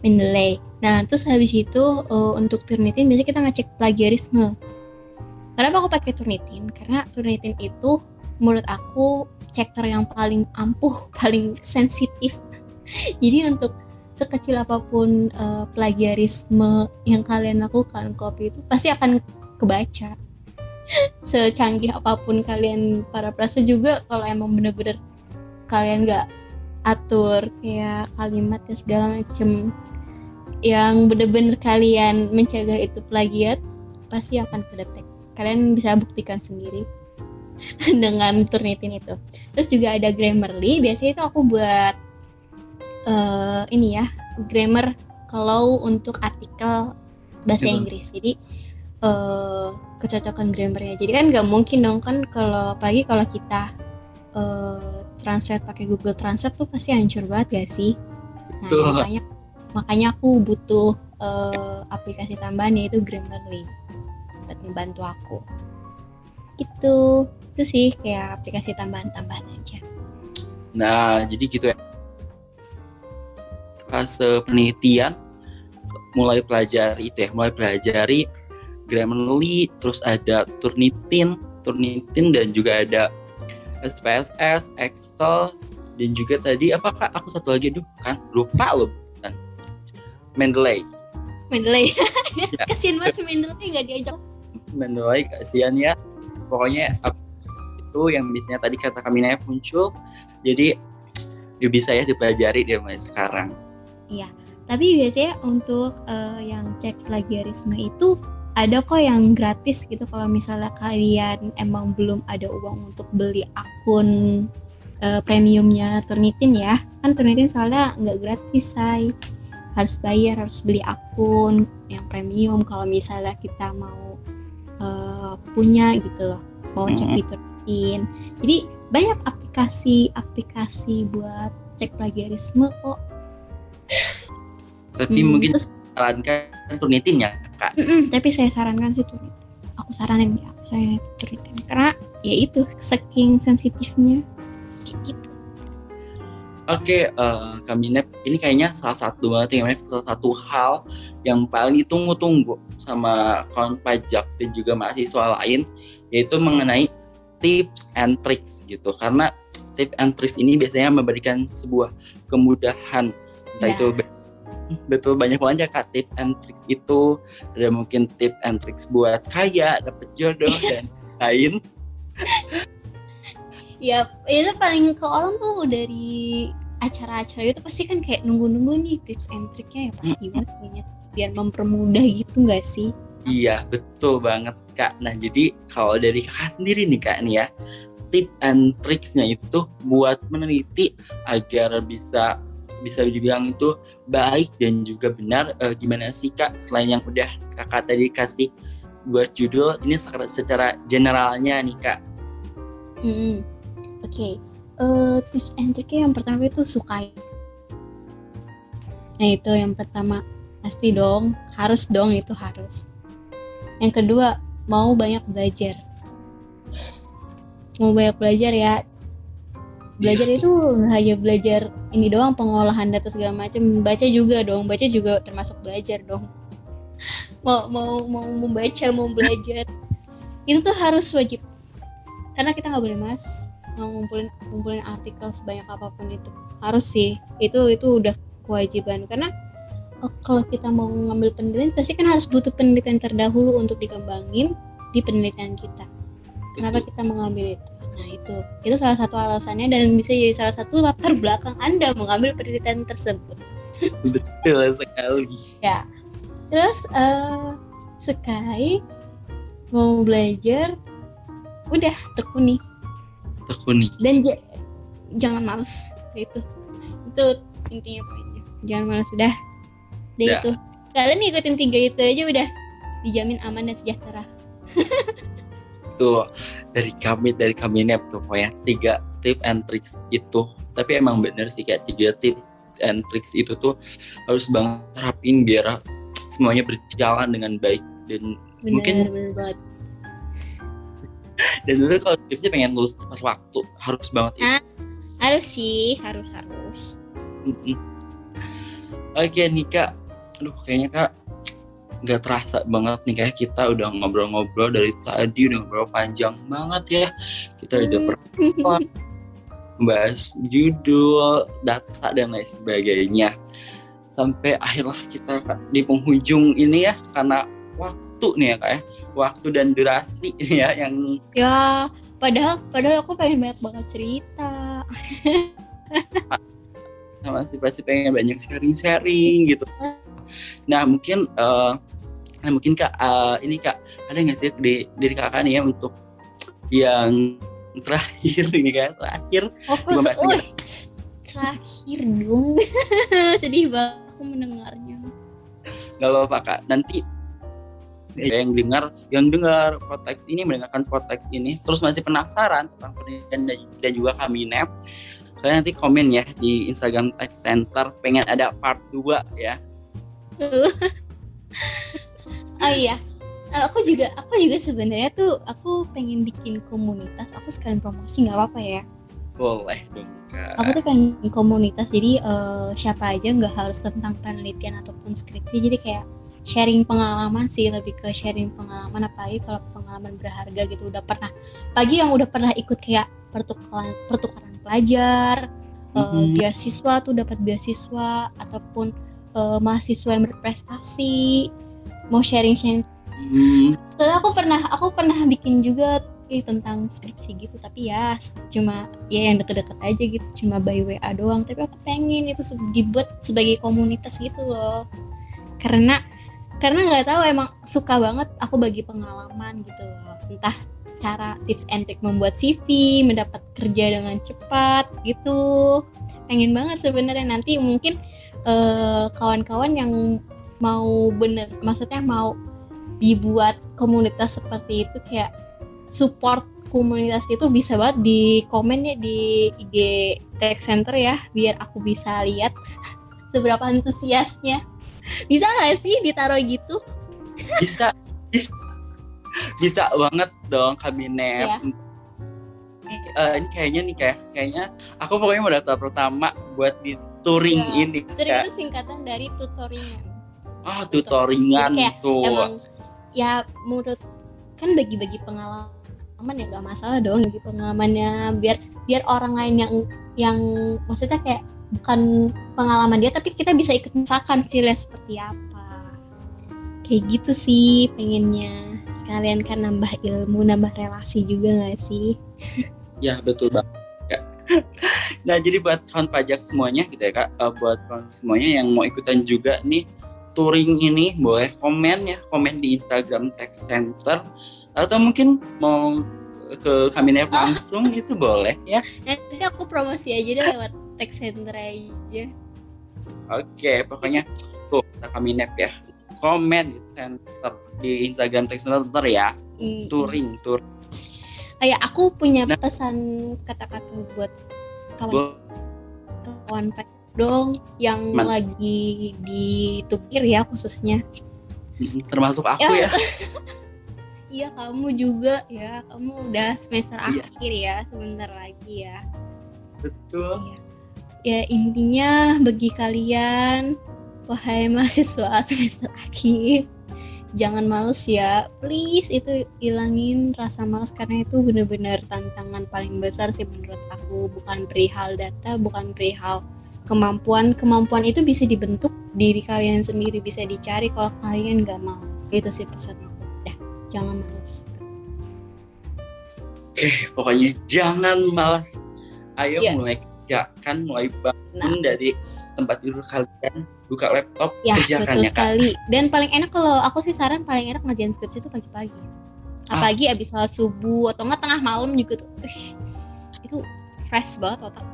Mendeley. Nah, terus habis itu untuk Turnitin biasanya kita ngecek plagiarisme. Kenapa aku pakai Turnitin? Karena Turnitin itu menurut aku chapter yang paling ampuh, paling sensitif. Jadi untuk sekecil apapun plagiarisme yang kalian lakukan, copy itu pasti akan kebaca. Secanggih apapun kalian para prase juga, kalau emang bener-bener kalian nggak atur kayak kalimat dan segala macem yang bener-bener kalian mencegah itu plagiat, pasti akan kedetek. Kalian bisa buktikan sendiri dengan Turnitin itu. Terus juga ada Grammarly. Biasanya itu aku buat ini ya, grammar kalau untuk artikel bahasa Inggris. Jadi kecocokan grammarnya. Jadi kan nggak mungkin dong kan kalau apalagi kalau kita translate pakai Google Translate tuh pasti hancur banget gak sih? Nah, makanya aku butuh aplikasi tambahan yaitu Grammarly buat ngebantu aku. Itu sih kayak aplikasi tambahan aja. Nah, jadi gitu ya. Pas penelitian mulai pelajari Grammarly, terus ada Turnitin dan juga ada SPSS, Excel, dan juga tadi apakah aku satu lagi lupa loh kan. Mendeley. Ya. Kasian banget si Mendeley nggak diajak. Mendeley kasian ya. Pokoknya itu yang biasanya tadi kata Kamina muncul, jadi bisa ya dipelajari dari mulai sekarang. Iya, tapi biasanya untuk yang cek plagiarisme itu ada kok yang gratis gitu. Kalau misalnya kalian emang belum ada uang untuk beli akun premiumnya Turnitin ya, kan Turnitin soalnya nggak gratis, say. Harus bayar, harus beli akun yang premium kalau misalnya kita mau punya gitu loh, mau cek di Turnitin. Jadi banyak aplikasi buat cek plagiarisme kok. Tapi mungkin sarankan Turnitin ya Kak. Tapi saya sarankan sih Turnitin. Aku saranin itu Turnitin karena ya itu saking sensitifnya gitu. Oke, Kaminep, ini kayaknya salah satu hal yang paling ditunggu-tunggu sama kawan pajak dan juga mahasiswa lain, yaitu mengenai tips and tricks gitu. Karena tips and tricks ini biasanya memberikan sebuah kemudahan, entah itu betul banyak banget Kak tips and tricks itu. Ada mungkin tips and tricks buat kaya, dapat jodoh dan lain. Ya, itu paling ke orang tuh dari acara-acara itu pasti kan kayak nunggu-nunggu nih tips and triknya ya pasti banget kayaknya biar mempermudah gitu nggak sih? Iya, betul banget Kak. Nah, jadi kalau dari Kakak sendiri nih Kak nih ya, tips and tricksnya itu buat meneliti agar bisa dibilang itu baik dan juga benar, gimana sih Kak? Selain yang udah Kakak tadi kasih buat judul, ini secara generalnya nih Kak. Oke, tips and triknya yang pertama itu sukai. Nah itu yang pertama, pasti dong, harus. Yang kedua, mau banyak belajar. Ya. Belajar itu nggak hanya belajar ini doang, pengolahan data segala macam. Baca juga termasuk belajar dong. Mau membaca, mau belajar, itu tuh harus wajib. Karena kita nggak boleh mau ngumpulin artikel sebanyak apapun itu. Harus sih, itu udah kewajiban. Karena kalau kita mau ngambil penelitian, pasti kan harus butuh penelitian terdahulu untuk dikembangin di penelitian kita. Kenapa kita mengambil itu? Nah itu salah satu alasannya dan bisa jadi salah satu latar belakang Anda mengambil penelitian tersebut. Betul sekali. Ya, terus Sky mau belajar, udah tekuni dan jangan males. Itu intinya poinnya, jangan males. Udah itu kalian ikutin 3 itu aja udah dijamin aman dan sejahtera. Tuh dari kami tuh pokoknya 3 tips and tricks itu Tapi emang bener sih kayak 3 tips and tricks itu tuh harus banget terapin biar semuanya berjalan dengan baik. Dan mungkin Bener banget. dan dulu kalau skripsi pengen lulus tepat waktu, harus banget itu. Harus sih, harus. Mm-mm. Oke nih Kak, aduh kayaknya Kak nggak terasa banget nih kayak kita udah ngobrol-ngobrol dari tadi, udah ngobrol panjang banget ya. Kita udah pernah bahas judul, data dan lain sebagainya. Sampai akhirnya kita di penghujung ini ya, karena waktu nih ya Kak ya, waktu dan durasi ya yang Ya, padahal aku pengen banyak banget cerita. masih pasti pengen banyak sharing gitu. Nah mungkin Kak, ini Kak, ada nggak sih dari Kakak nih ya untuk yang terakhir ini kan, terakhir membahas ini. Terakhir dong. Sedih banget aku mendengarnya. Nggak apa-apa Kak, nanti yang dengar podcast ini, mendengarkan podcast ini terus masih penasaran tentang pendidikan dan juga Kaminep, kalian nanti komen ya di Instagram Tech Center, pengen ada part 2 ya. Oh iya, aku juga sebenarnya tuh aku pengen bikin komunitas. Aku sekalian promosi, nggak apa-apa ya? Boleh dong Kak. Aku tuh pengen komunitas, jadi siapa aja, nggak harus tentang penelitian ataupun skripsi. Jadi kayak sharing pengalaman sih, lebih ke sharing pengalaman, apalagi kalau pengalaman berharga gitu. Bagi yang udah pernah ikut kayak pertukaran pelajar, beasiswa tuh, dapat beasiswa, ataupun mahasiswa yang berprestasi, mau sharing. Soalnya aku pernah bikin juga tentang skripsi gitu, tapi ya cuma ya yang deket-deket aja gitu, cuma by WA doang. Tapi aku pengen itu dibuat sebagai komunitas gitu loh, karena nggak tahu, emang suka banget aku bagi pengalaman gitu loh, entah cara tips and trick membuat CV, mendapat kerja dengan cepat gitu. Pengen banget sebenarnya nanti mungkin kawan-kawan yang mau maksudnya mau dibuat komunitas seperti itu, kayak support komunitas itu, bisa banget di komen ya di IG Tech Center ya, biar aku bisa lihat seberapa antusiasnya. Bisa nggak sih ditaruh gitu? Bisa banget dong Kaminep. Ya. Ini kayaknya aku pokoknya mau daftar pertama buat di touring ini. Touring itu singkatan dari tutoringan. Tutoringan tuh. Emang ya menurut kan bagi-bagi pengalaman ya, nggak masalah dong bagi pengalamannya, biar orang lain yang maksudnya kayak bukan pengalaman dia, tapi kita bisa ikut merasakan feel-nya seperti apa. Kayak gitu sih pengennya, sekalian kan nambah ilmu, nambah relasi juga nggak sih? Ya betul banget ya. Nah jadi buat kawan pajak semuanya gitu ya Kak, buat kawan semuanya yang mau ikutan juga nih touring ini, boleh komen di Instagram Tech Center, atau mungkin mau ke Kaminep langsung itu boleh ya. Nanti aku promosi aja deh lewat Tech Center aja. Oke, pokoknya tuh Kaminep ya, komen di Instagram Tech Center ya. Touring. Ya, aku punya pesan kata-kata buat kawan dong yang lagi ditukir ya, khususnya. Termasuk aku ya. Iya, kamu juga ya. Kamu udah semester akhir ya, sebentar lagi ya. Betul. Ya intinya bagi kalian, wahai mahasiswa semester akhir, jangan males ya, please. Itu ilangin rasa males, karena itu benar-benar tantangan paling besar sih menurut aku. Bukan perihal data, bukan perihal kemampuan itu bisa dibentuk diri kalian sendiri, bisa dicari kalau kalian gak males. Itu sih pesan aku. Jangan males. Oke, pokoknya jangan malas. Ayo mulai kerjakan, mulai bangun dari tempat tidur kalian, buka laptop, kerjakan ya. Betul sekali. Dan paling enak, kalau aku sih saran, paling enak ngerjain skripsi itu pagi-pagi. Apalagi abis sholat subuh atau nggak tengah malam juga tuh. Itu fresh banget otak.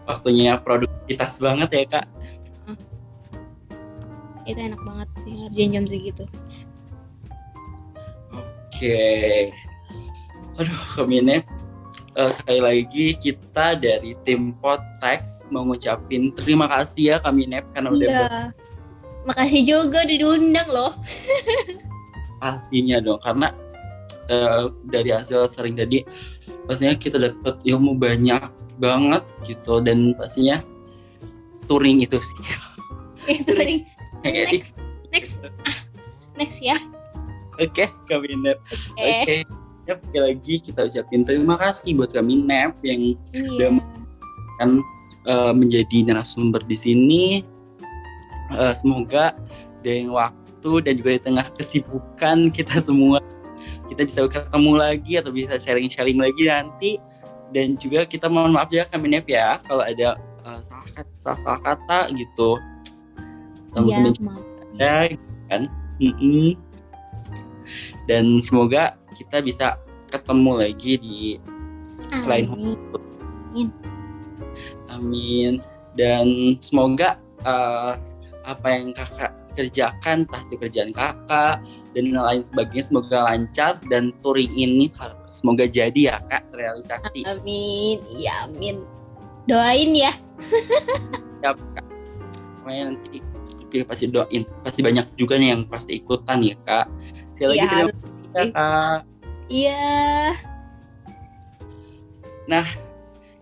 Waktunya produktivitas banget ya Kak. Itu enak banget sih ngerjain jam segitu. Oke. Aduh, Kaminep, sekali lagi kita dari tim Potex mau ngucapin terima kasih ya Kak Minep karena udah Iya. Makasih juga udah diundang loh. pastinya dong, karena dari hasil sering tadi pastinya kita dapat ilmu banyak banget gitu, dan pastinya touring itu sih. Itu tadi. Kayak Next ya. Oke, Kak Minep. Oke. Yap, sekali lagi kita ucapin terima kasih buat Kak Minep yang Iya. kan menjadi narasumber di sini. Semoga dengan waktu dan juga di tengah kesibukan kita semua, kita bisa ketemu lagi atau bisa sharing-sharing lagi nanti. Dan juga kita mohon maaf ya Kak Minep ya kalau ada salah kata gitu. Iya, Mungkin maaf. ada kan. Dan semoga kita bisa ketemu lagi di lain Amin. waktu. Amin. Dan semoga apa yang kakak kerjakan, entah itu kerjaan kakak dan lain sebagainya, semoga lancar dan touring ini semoga jadi ya kak, terrealisasi. Amin. Iya, amin. Doain ya. Siap kak. Pokoknya nanti pasti doain. Pasti banyak juga nih yang pasti ikutan ya kak. Sekali lagi Iya, terima harus. kasih ya kak. Iya.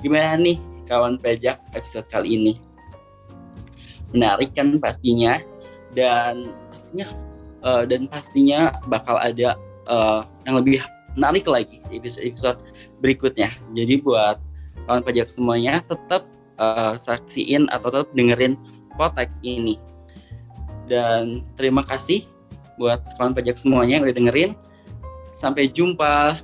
Gimana nih kawan pajak episode kali ini? Menarik kan pastinya, dan pastinya bakal ada yang lebih menarik lagi di episode berikutnya. Jadi buat kawan pajak semuanya tetap saksiin atau tetap dengerin Potex ini. Dan terima kasih buat kawan pajak semuanya yang udah dengerin. Sampai jumpa.